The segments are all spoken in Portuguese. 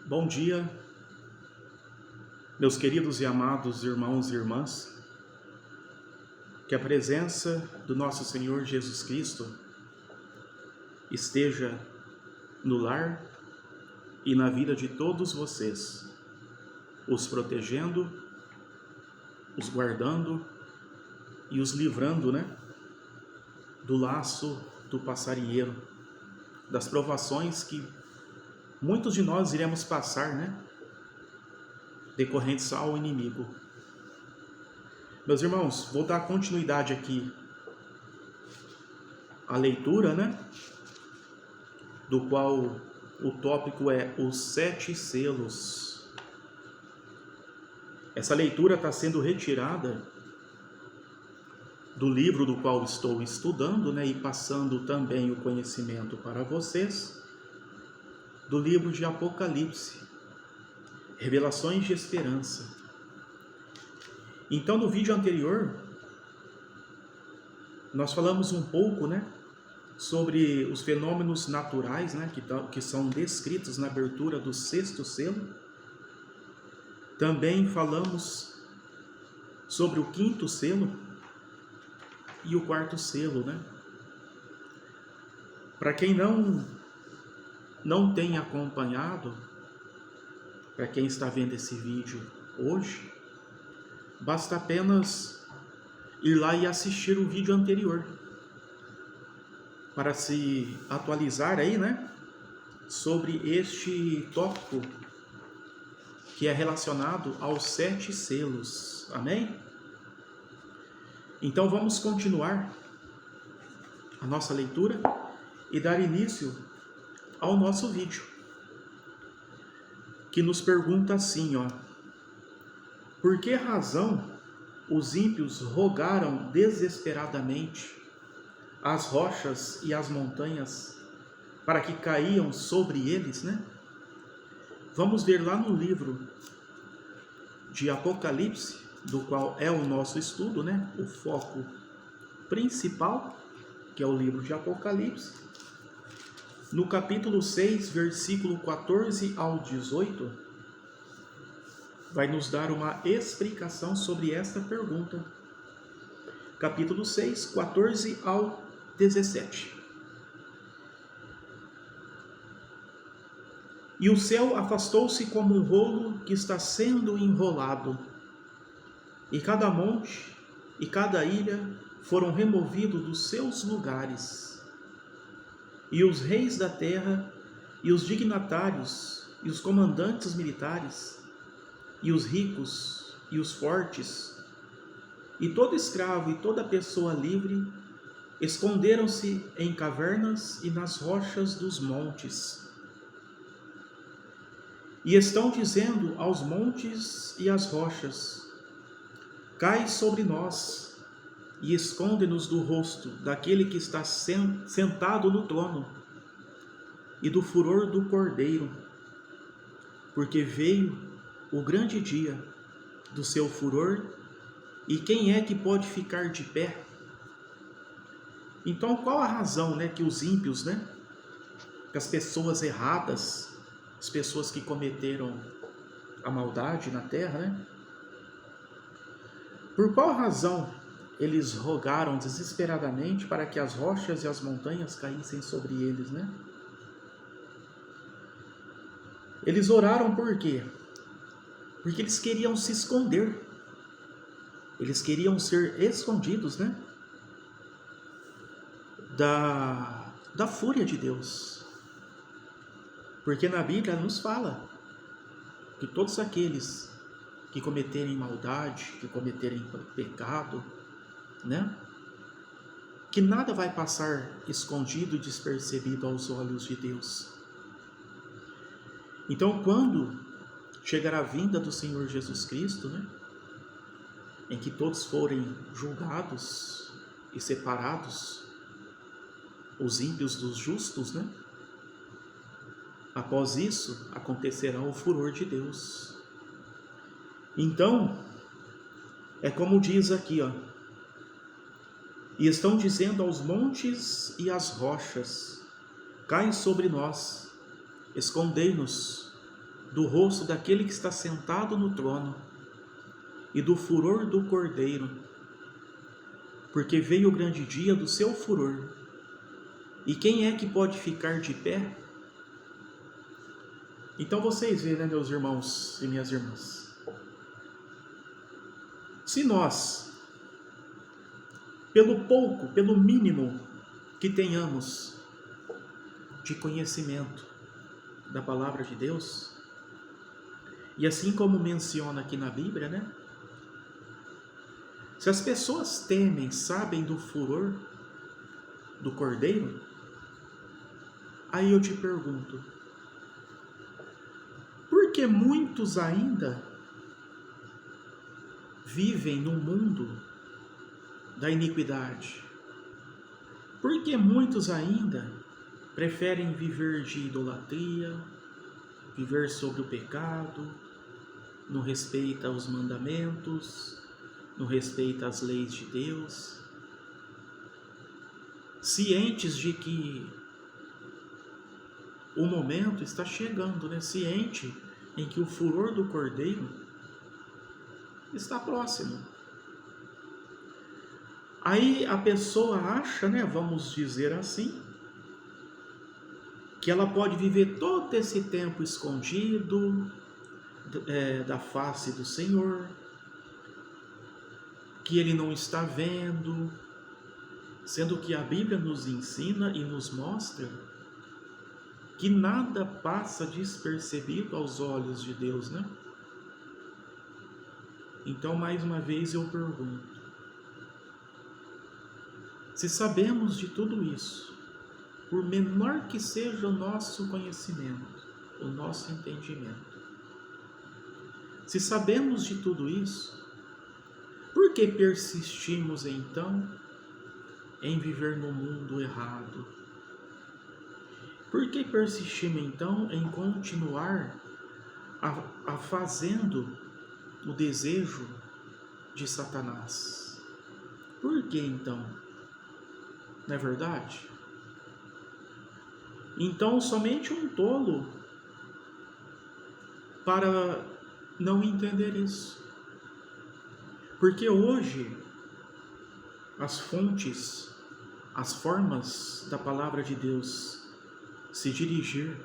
Bom dia, meus queridos e amados irmãos e irmãs. Que a presença do nosso Senhor Jesus Cristo esteja no lar e na vida de todos vocês, os protegendo, os guardando e os livrando, do laço do passarinheiro, das provações que muitos de nós iremos passar, decorrentes ao inimigo. Meus irmãos, vou dar continuidade aqui à leitura, do qual o tópico é os 7 selos. Essa leitura está sendo retirada do livro do qual estou estudando, e passando também o conhecimento para vocês, do livro de Apocalipse, Revelações de Esperança. Então, no vídeo anterior, nós falamos um pouco, sobre os fenômenos naturais, que são descritos na abertura do 6º selo. Também falamos sobre o 5º selo e o 4º selo, Para quem não tem acompanhado, para quem está vendo esse vídeo hoje, basta apenas ir lá e assistir o vídeo anterior para se atualizar aí, sobre este tópico que é relacionado aos 7 selos. Amém? Então vamos continuar a nossa leitura e dar início ao nosso vídeo, que nos pergunta assim, por que razão os ímpios rogaram desesperadamente as rochas e as montanhas para que caíam sobre eles, Vamos ver lá no livro de Apocalipse, do qual é o nosso estudo, o foco principal, que é o livro de Apocalipse, no capítulo 6, versículo 14 ao 18, vai nos dar uma explicação sobre esta pergunta. Capítulo 6, 14 ao 17. E o céu afastou-se como um rolo que está sendo enrolado, e cada monte e cada ilha foram removidos dos seus lugares. E os reis da terra, e os dignatários, e os comandantes militares, e os ricos, e os fortes, e todo escravo e toda pessoa livre, esconderam-se em cavernas e nas rochas dos montes. E estão dizendo aos montes e às rochas: cai sobre nós, e esconde-nos do rosto daquele que está sentado no trono, e do furor do Cordeiro, porque veio o grande dia do seu furor, e quem é que pode ficar de pé? Então, qual a razão, que os ímpios, que as pessoas erradas, as pessoas que cometeram a maldade na terra, por qual razão eles rogaram desesperadamente para que as rochas e as montanhas caíssem sobre eles, Eles oraram por quê? Porque eles queriam se esconder. Eles queriam ser escondidos, da fúria de Deus. Porque na Bíblia nos fala que todos aqueles que cometerem maldade, que cometerem pecado, que nada vai passar escondido e despercebido aos olhos de Deus. Então, quando chegar a vinda do Senhor Jesus Cristo, em que todos forem julgados e separados, os ímpios dos justos, após isso acontecerá o furor de Deus. Então, é como diz aqui, e estão dizendo aos montes e às rochas: caem sobre nós, escondei-nos do rosto daquele que está sentado no trono e do furor do Cordeiro, porque veio o grande dia do seu furor. E quem é que pode ficar de pé? Então vocês veem, né, meus irmãos e minhas irmãs? Se nós, pelo pouco, pelo mínimo que tenhamos de conhecimento da palavra de Deus, e assim como menciona aqui na Bíblia, né? Se as pessoas temem, sabem do furor do Cordeiro, aí eu te pergunto, por que muitos ainda vivem no mundo da iniquidade? Por que muitos ainda preferem viver de idolatria, viver sobre o pecado, não respeita os mandamentos, não respeita as leis de Deus, cientes de que o momento está chegando, né? Ciente em que o furor do Cordeiro está próximo. Aí a pessoa acha, né, vamos dizer assim, que ela pode viver todo esse tempo escondido da face do Senhor, que Ele não está vendo, sendo que a Bíblia nos ensina e nos mostra que nada passa despercebido aos olhos de Deus, né? Então, mais uma vez eu pergunto, se sabemos de tudo isso, por menor que seja o nosso conhecimento, o nosso entendimento, se sabemos de tudo isso, por que persistimos então em viver no mundo errado? Por que persistimos então em continuar a fazendo o desejo de Satanás? Por que então? Não é verdade? Então somente um tolo para não entender isso. Porque hoje as fontes, as formas da palavra de Deus se dirigir,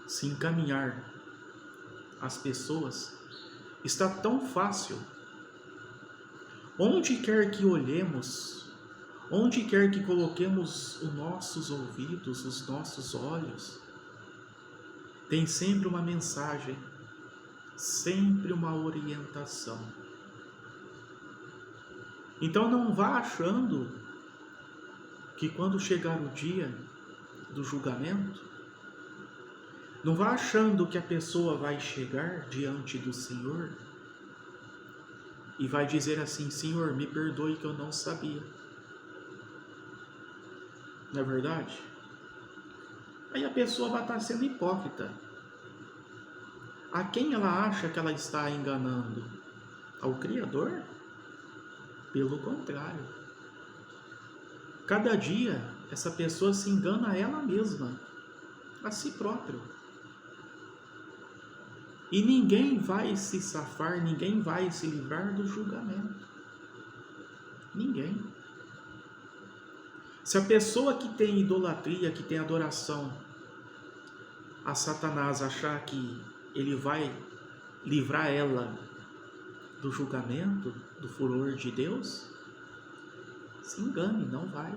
se encaminhar às pessoas, está tão fácil. Onde quer que olhemos, onde quer que coloquemos os nossos ouvidos, os nossos olhos, tem sempre uma mensagem, sempre uma orientação. Então não vá achando que quando chegar o dia do julgamento, não vá achando que a pessoa vai chegar diante do Senhor e vai dizer assim: Senhor, me perdoe que eu não sabia. Não é verdade? Aí a pessoa vai estar sendo hipócrita. A quem ela acha que ela está enganando? Ao Criador? Pelo contrário. Cada dia essa pessoa se engana a ela mesma, a si próprio. E ninguém vai se safar, ninguém vai se livrar do julgamento. Ninguém. Se a pessoa que tem idolatria, que tem adoração a Satanás, achar que ele vai livrar ela do julgamento, do furor de Deus, se engane, não vai.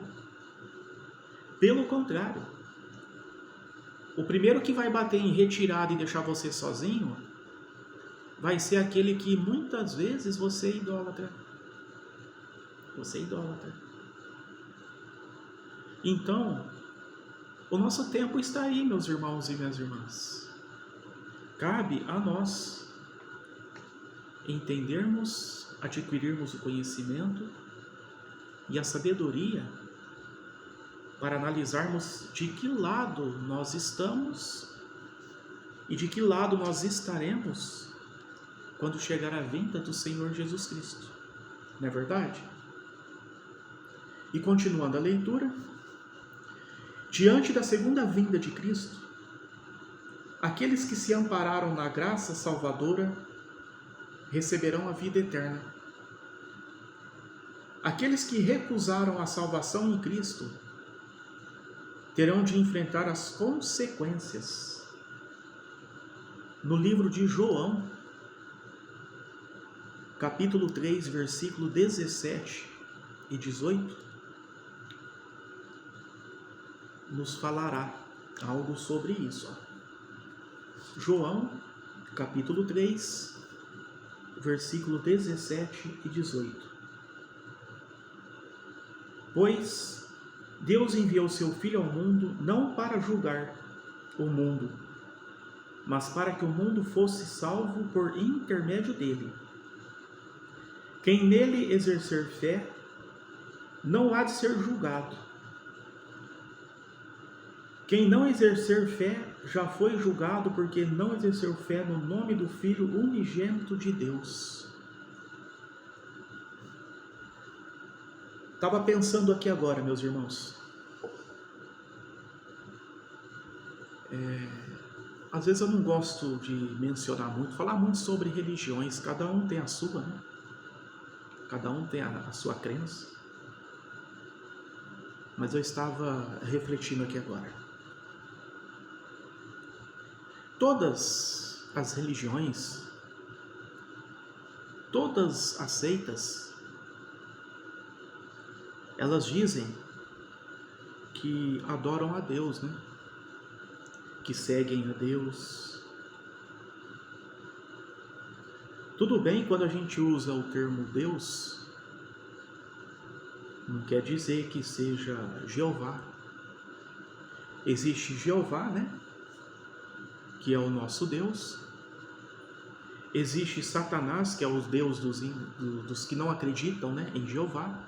Pelo contrário, o primeiro que vai bater em retirada e deixar você sozinho vai ser aquele que muitas vezes você idolatra. Você idolatra. Então, o nosso tempo está aí, meus irmãos e minhas irmãs. Cabe a nós entendermos, adquirirmos o conhecimento e a sabedoria para analisarmos de que lado nós estamos e de que lado nós estaremos quando chegar a vinda do Senhor Jesus Cristo. Não é verdade? E continuando a leitura, diante da segunda vinda de Cristo, aqueles que se ampararam na graça salvadora receberão a vida eterna. Aqueles que recusaram a salvação em Cristo terão de enfrentar as consequências. No livro de João, capítulo 3, versículo 17 e 18, nos falará algo sobre isso. João, capítulo 3, versículo 17 e 18. Pois Deus enviou seu Filho ao mundo não para julgar o mundo, mas para que o mundo fosse salvo por intermédio dele. Quem nele exercer fé não há de ser julgado. Quem não exercer fé já foi julgado porque não exerceu fé no nome do Filho unigênito de Deus. Estava pensando aqui agora, meus irmãos. Às vezes eu não gosto de mencionar muito, falar muito sobre religiões. Cada um tem a sua, né? Cada um tem a sua crença. Mas eu estava refletindo aqui agora. Todas as religiões, todas as seitas, elas dizem que adoram a Deus, né? Que seguem a Deus. Tudo bem quando a gente usa o termo Deus, não quer dizer que seja Jeová. Existe Jeová, né? Que é o nosso Deus. Existe Satanás, que é o Deus dos que não acreditam, né, em Jeová.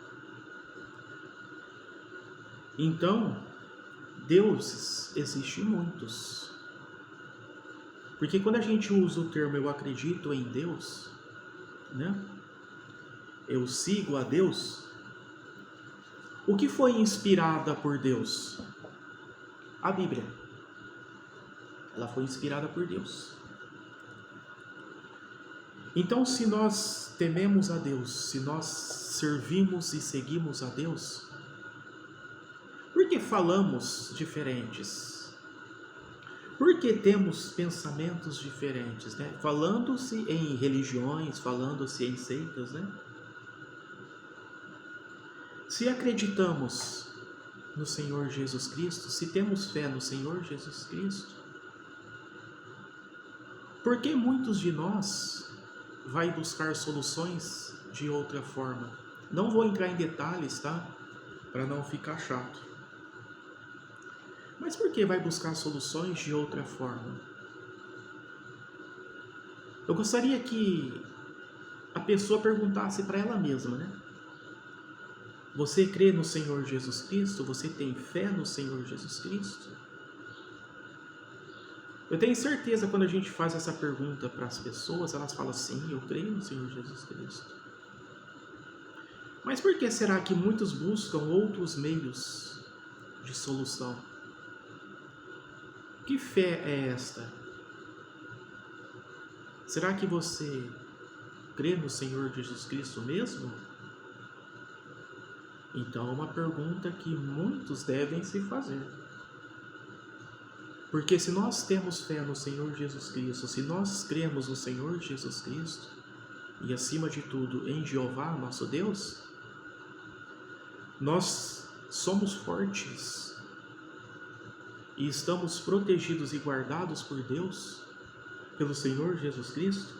Então, deuses existem muitos. Porque quando a gente usa o termo eu acredito em Deus, né? Eu sigo a Deus. O que foi inspirada por Deus? A Bíblia. Ela foi inspirada por Deus. Então, se nós tememos a Deus, se nós servimos e seguimos a Deus, por que falamos diferentes? Por que temos pensamentos diferentes, né? Falando-se em religiões, falando-se em seitas, né? Se acreditamos no Senhor Jesus Cristo, se temos fé no Senhor Jesus Cristo, por que muitos de nós vai buscar soluções de outra forma? Não vou entrar em detalhes, tá? Para não ficar chato. Mas por que vai buscar soluções de outra forma? Eu gostaria que a pessoa perguntasse para ela mesma, né? Você crê no Senhor Jesus Cristo? Você tem fé no Senhor Jesus Cristo? Eu tenho certeza quando a gente faz essa pergunta para as pessoas, elas falam sim, eu creio no Senhor Jesus Cristo. Mas por que será que muitos buscam outros meios de solução? Que fé é esta? Será que você crê no Senhor Jesus Cristo mesmo? Então é uma pergunta que muitos devem se fazer. Porque se nós temos fé no Senhor Jesus Cristo, se nós cremos no Senhor Jesus Cristo, e acima de tudo em Jeová, nosso Deus, nós somos fortes e estamos protegidos e guardados por Deus, pelo Senhor Jesus Cristo,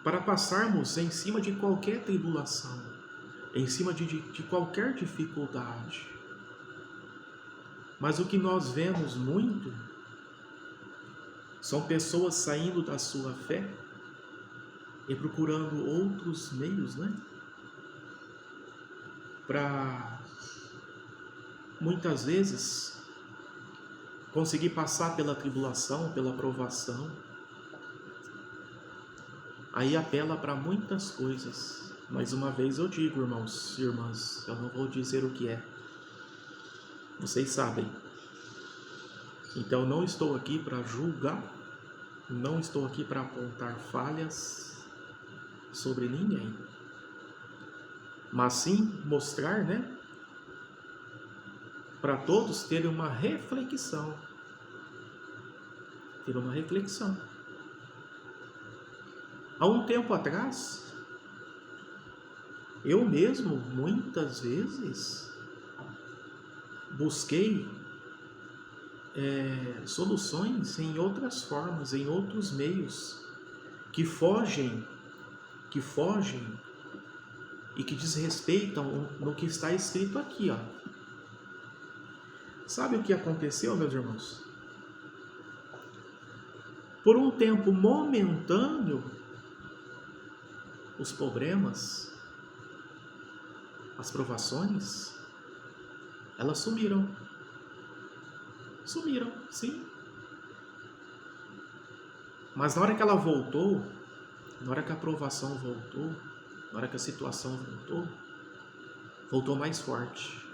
para passarmos em cima de qualquer tribulação, em cima de qualquer dificuldade. Mas o que nós vemos muito são pessoas saindo da sua fé e procurando outros meios, né? Para muitas vezes conseguir passar pela tribulação, pela provação. Aí apela para muitas coisas. Mais uma vez eu digo, irmãos e irmãs, eu não vou dizer o que é. Vocês sabem. Então não estou aqui para julgar, não estou aqui para apontar falhas sobre ninguém, mas sim mostrar, né, para todos terem uma reflexão, Há um tempo atrás, eu mesmo muitas vezes busquei soluções em outras formas, em outros meios que fogem e que desrespeitam no que está escrito aqui, ó. Sabe o que aconteceu, meus irmãos? Por um tempo momentâneo, os problemas, as provações, elas sumiram. Sumiram, sim. Mas na hora que ela voltou, na hora que a provação voltou, na hora que a situação voltou mais forte.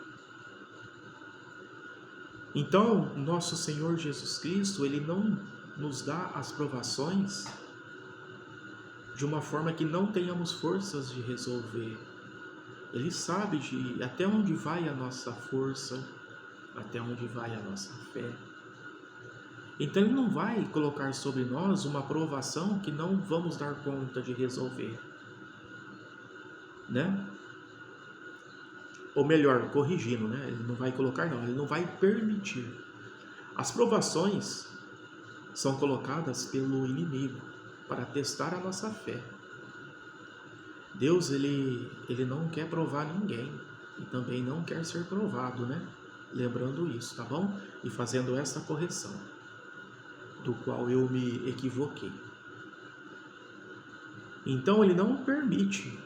Então, nosso Senhor Jesus Cristo, Ele não nos dá as provações de uma forma que não tenhamos forças de resolver. Ele sabe até onde vai a nossa força, até onde vai a nossa fé. Então Ele não vai colocar sobre nós uma provação que não vamos dar conta de resolver, né? Ou melhor, corrigindo, né? Ele não vai colocar, não, Ele não vai permitir. As provações são colocadas pelo inimigo para testar a nossa fé. Deus, ele não quer provar ninguém e também não quer ser provado, né? Lembrando isso, tá bom? E fazendo essa correção, do qual eu me equivoquei. Então, Ele não permite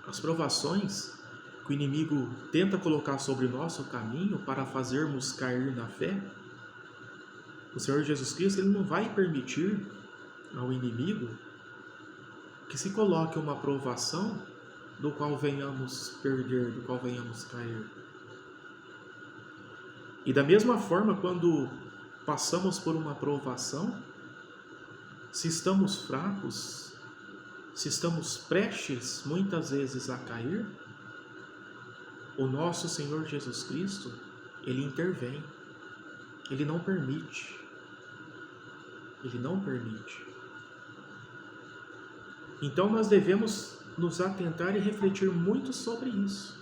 as provações que o inimigo tenta colocar sobre o nosso caminho para fazermos cair na fé. O Senhor Jesus Cristo, Ele não vai permitir ao inimigo que se coloque uma provação do qual venhamos perder, do qual venhamos cair. E da mesma forma, quando passamos por uma provação, se estamos fracos, se estamos prestes muitas vezes a cair, o nosso Senhor Jesus Cristo, Ele intervém, Ele não permite. Ele não permite. Então nós devemos nos atentar e refletir muito sobre isso,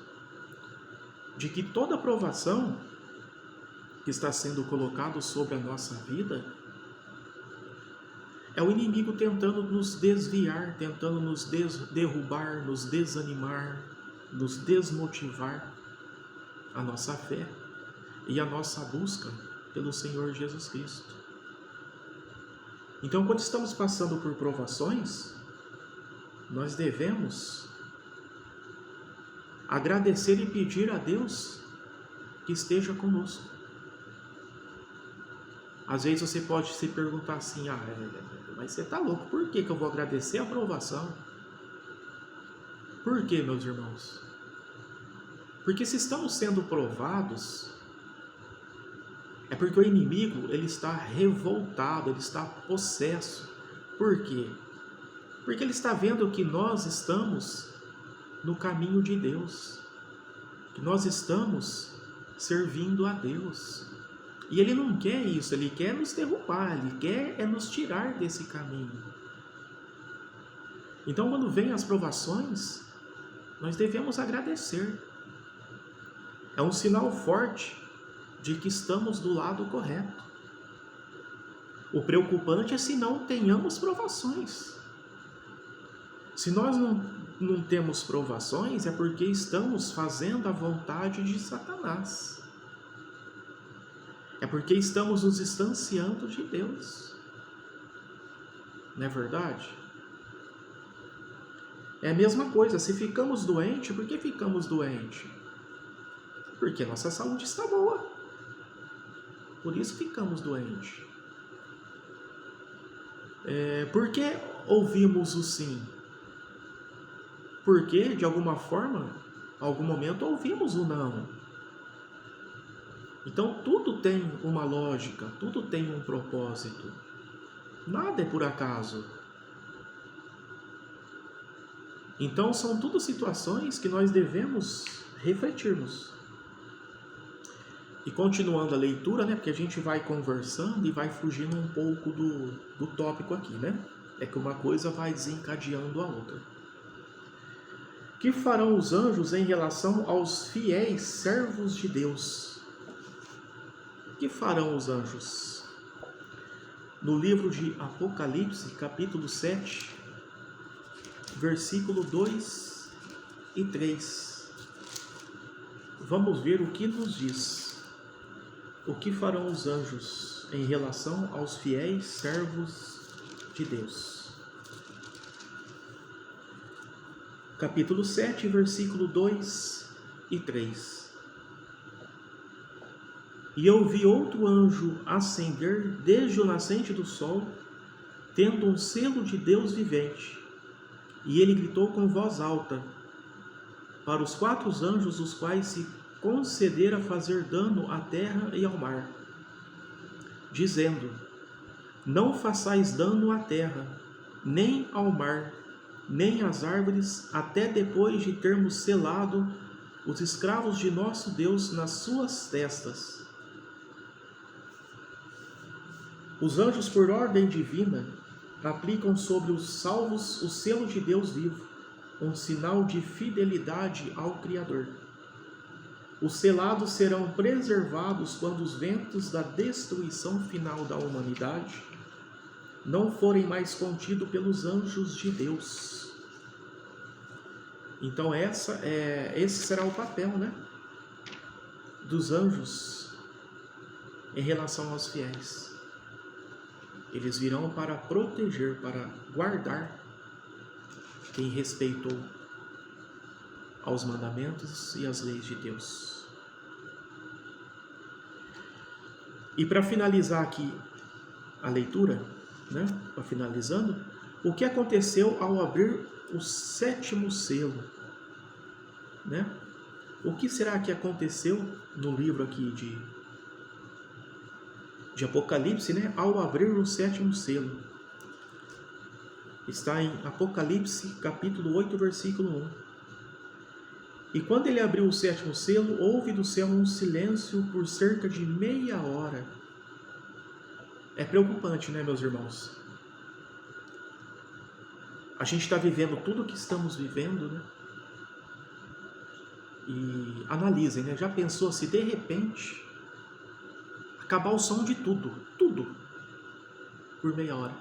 de que toda provação que está sendo colocado sobre a nossa vida é o inimigo tentando nos desviar, tentando nos derrubar, nos desanimar, nos desmotivar a nossa fé e a nossa busca pelo Senhor Jesus Cristo. Então, quando estamos passando por provações, nós devemos agradecer e pedir a Deus que esteja conosco. Às vezes você pode se perguntar assim, mas você está louco, por que eu vou agradecer a provação? Por que, meus irmãos? Porque se estamos sendo provados, é porque o inimigo, ele está revoltado, ele está possesso. Por quê? Porque ele está vendo que nós estamos no caminho de Deus, que nós estamos servindo a Deus. E ele não quer isso, ele quer nos derrubar, ele quer nos tirar desse caminho. Então, quando vêm as provações, nós devemos agradecer. É um sinal forte de que estamos do lado correto. O preocupante é se não tenhamos provações. Se nós não temos provações, é porque estamos fazendo a vontade de Satanás. É porque estamos nos distanciando de Deus. Não é verdade? É a mesma coisa, se ficamos doentes, por que ficamos doentes? Porque nossa saúde está boa. Por isso ficamos doentes. Por que ouvimos o sim? Porque, de alguma forma, em algum momento ouvimos o não. Então tudo tem uma lógica, tudo tem um propósito. Nada é por acaso. Então são tudo situações que nós devemos refletirmos. E continuando a leitura, né, porque a gente vai conversando e vai fugindo um pouco do tópico aqui, né? É que uma coisa vai desencadeando a outra. Que farão os anjos em relação aos fiéis servos de Deus? Que farão os anjos? No livro de Apocalipse, capítulo 7, versículo 2 e 3. Vamos ver o que nos diz. O que farão os anjos em relação aos fiéis servos de Deus? Capítulo 7, versículo 2 e 3. E eu vi outro anjo ascender desde o nascente do sol, tendo um selo de Deus vivente. E ele gritou com voz alta para os 4 anjos, os quais se concedera fazer dano à terra e ao mar, dizendo: não façais dano à terra, nem ao mar, nem às árvores, até depois de termos selado os escravos de nosso Deus nas suas testas. Os anjos, por ordem divina, aplicam sobre os salvos o selo de Deus vivo, um sinal de fidelidade ao Criador. Os selados serão preservados quando os ventos da destruição final da humanidade não forem mais contidos pelos anjos de Deus. Então esse será o papel, né, dos anjos em relação aos fiéis. Eles virão para proteger, para guardar quem respeitou aos mandamentos e às leis de Deus. E para finalizar aqui a leitura, né, para finalizando, o que aconteceu ao abrir o 7º selo, né? O que será que aconteceu no livro aqui de Apocalipse, né, ao abrir o 7º selo? Está em Apocalipse, capítulo 8, versículo 1. E quando ele abriu o 7º selo, houve do céu um silêncio por cerca de meia hora. É preocupante, né, meus irmãos? A gente está vivendo tudo o que estamos vivendo, né? E analisem, né? Já pensou se de repente acabar o som de tudo, por meia hora?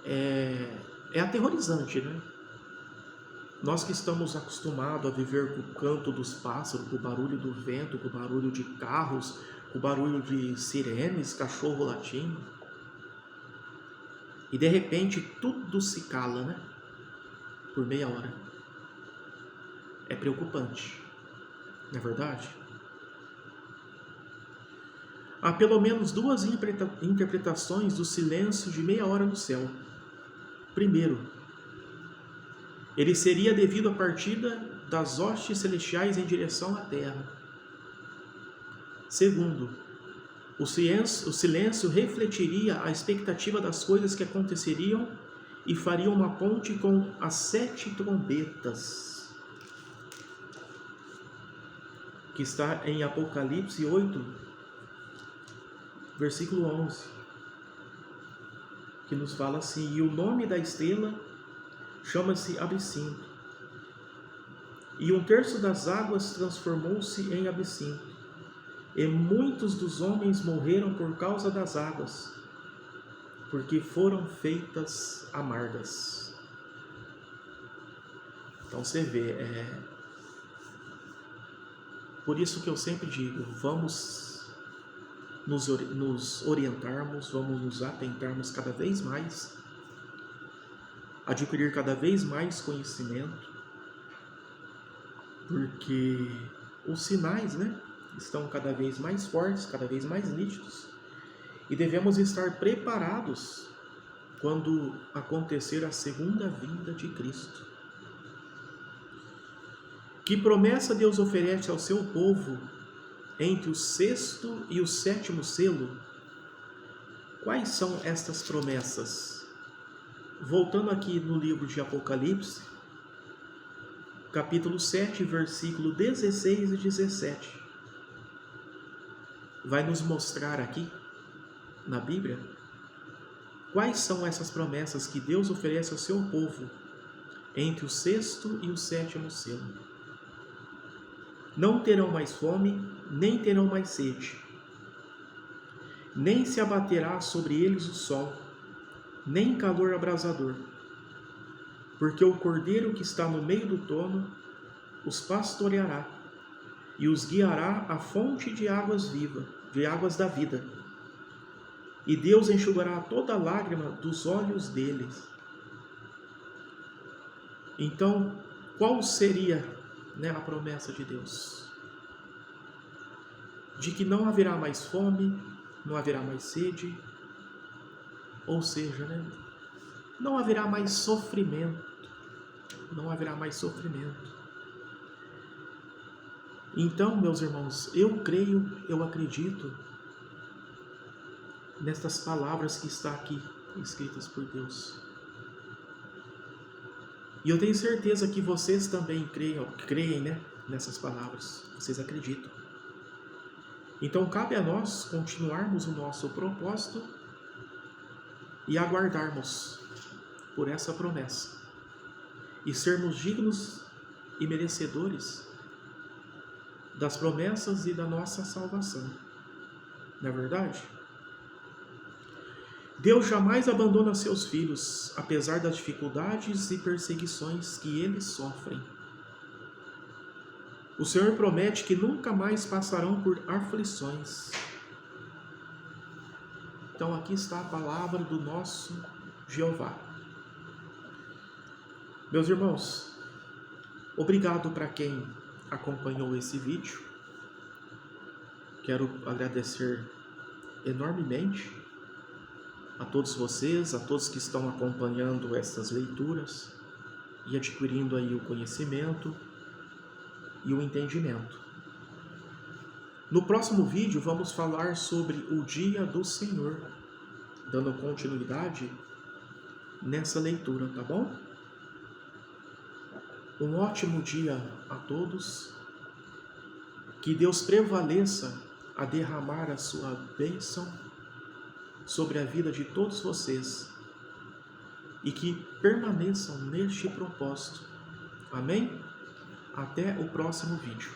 É aterrorizante, né? Nós que estamos acostumados a viver com o canto dos pássaros, com o barulho do vento, com o barulho de carros, com o barulho de sirenes, cachorro latindo. E de repente tudo se cala, né? Por meia hora. É preocupante, não é verdade? Há pelo menos 2 interpretações do silêncio de meia hora no céu. Primeiro, ele seria devido à partida das hostes celestiais em direção à terra. Segundo, o silêncio refletiria a expectativa das coisas que aconteceriam e faria uma ponte com as 7 trombetas, que está em Apocalipse 8, versículo 11, que nos fala assim: e o nome da estrela chama-se Absinto, e 1/3 das águas transformou-se em absinto, e muitos dos homens morreram por causa das águas, porque foram feitas amargas. Então você vê, por isso que eu sempre digo, vamos nos orientarmos, vamos nos atentarmos cada vez mais, adquirir cada vez mais conhecimento, porque os sinais, né, estão cada vez mais fortes, cada vez mais nítidos, e devemos estar preparados quando acontecer a segunda vinda de Cristo. Que promessa Deus oferece ao seu povo entre o sexto e o sétimo selo, quais são estas promessas? Voltando aqui no livro de Apocalipse, capítulo 7, versículo 16 e 17, vai nos mostrar aqui, na Bíblia, quais são essas promessas que Deus oferece ao seu povo entre o sexto e o sétimo selo. Não terão mais fome, nem terão mais sede, nem se abaterá sobre eles o sol, nem calor abrasador, porque o cordeiro que está no meio do trono os pastoreará e os guiará à fonte de águas vivas, de águas da vida. E Deus enxugará toda lágrima dos olhos deles. Então, qual seria, a promessa de Deus? De que não haverá mais fome, não haverá mais sede, ou seja, não haverá mais sofrimento, não haverá mais sofrimento. Então, meus irmãos, eu creio, eu acredito nestas palavras que está aqui escritas por Deus. E eu tenho certeza que vocês também creem, nessas palavras. Vocês acreditam. Então cabe a nós continuarmos o nosso propósito e aguardarmos por essa promessa e sermos dignos e merecedores das promessas e da nossa salvação. Não é verdade? Deus jamais abandona seus filhos, apesar das dificuldades e perseguições que eles sofrem. O Senhor promete que nunca mais passarão por aflições. Então aqui está a palavra do nosso Jeová. Meus irmãos, obrigado para quem acompanhou esse vídeo. Quero agradecer enormemente a todos vocês, a todos que estão acompanhando essas leituras e adquirindo aí o conhecimento e o entendimento. No próximo vídeo vamos falar sobre o dia do Senhor, dando continuidade nessa leitura, tá bom? Um ótimo dia a todos, que Deus prevaleça a derramar a sua bênção sobre a vida de todos vocês e que permaneçam neste propósito. Amém? Até o próximo vídeo.